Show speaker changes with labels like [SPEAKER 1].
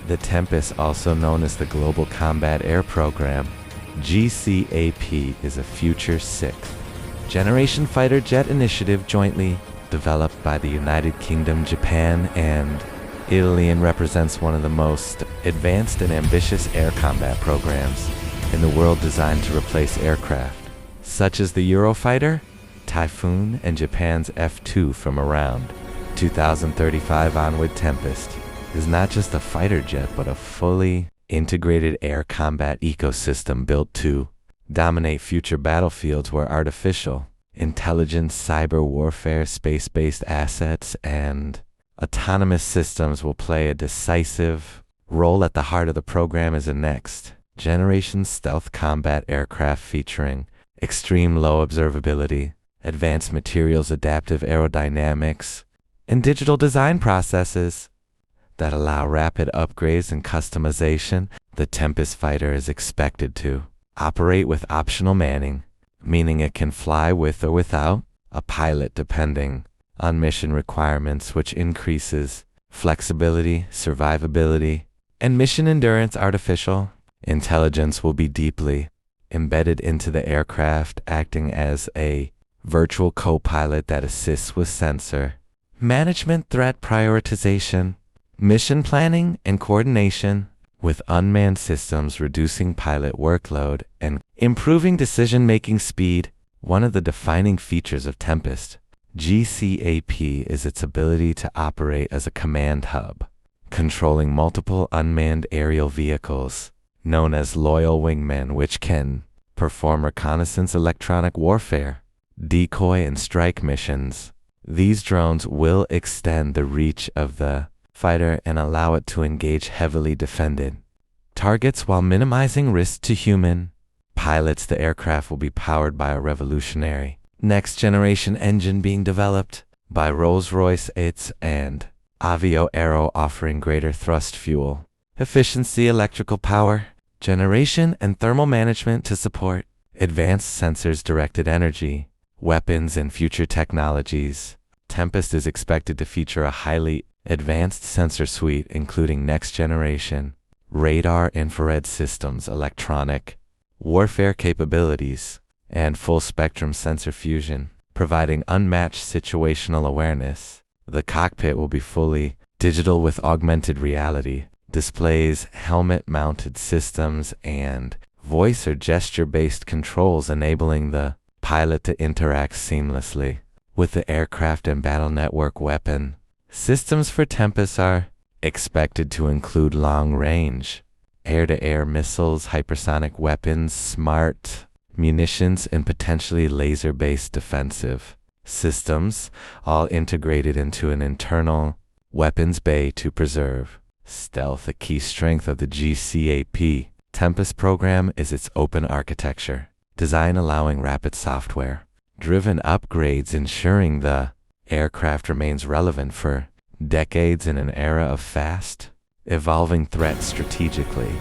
[SPEAKER 1] The Tempest, also known as the Global Combat Air Program, GCAP, is a future sixth generation fighter jet initiative jointly developed by the United Kingdom, Japan, and Italy, and represents one of the most advanced and ambitious air combat programs in the world, designed to replace aircraft such as the Eurofighter, Typhoon, and Japan's F-2 from around 2035 onward. Tempest is not just a fighter jet, but a fully integrated air combat ecosystem built to dominate future battlefields where artificial intelligence, cyber warfare, space-based assets, and autonomous systems will play a decisive role. At the heart of the program is a next-generation stealth combat aircraft featuring extreme low observability, advanced materials, adaptive aerodynamics, and digital design processes that allow rapid upgrades and customization. The Tempest fighter is expected to operate with optional manning, meaning it can fly with or without a pilot depending on mission requirements, which increases flexibility, survivability, and mission endurance. Artificial intelligence will be deeply embedded into the aircraft, acting as a virtual co-pilot that assists with sensor management, threat prioritization, mission planning, and coordination with unmanned systems, reducing pilot workload and improving decision-making speed. One of the defining features of Tempest GCAP is its ability to operate as a command hub, controlling multiple unmanned aerial vehicles known as loyal wingmen, which can perform reconnaissance, electronic warfare, decoy, and strike missions. These drones will extend the reach of the fighter and allow it to engage heavily defended targets while minimizing risk to human pilots. The aircraft will be powered by a revolutionary next-generation engine being developed by Rolls-Royce and Avio Aero, offering greater thrust fuel efficiency, electrical power generation, and thermal management to support advanced sensors, directed energy weapons, and future technologies. Tempest is expected to feature a highly advanced sensor suite, including next-generation radar, infrared systems, electronic warfare capabilities, and full-spectrum sensor fusion, providing unmatched situational awareness. The cockpit will be fully digital with augmented reality displays, helmet-mounted systems, and voice or gesture-based controls, enabling the pilot to interact seamlessly with the aircraft and battle network. Weapon systems for Tempest are expected to include long-range air-to-air missiles, hypersonic weapons, smart munitions, and potentially laser-based defensive systems, all integrated into an internal weapons bay to preserve stealth. A key strength of the GCAP Tempest program is its open architecture design, allowing rapid software-driven upgrades, ensuring the aircraft remains relevant for decades in an era of fast evolving threats. Strategically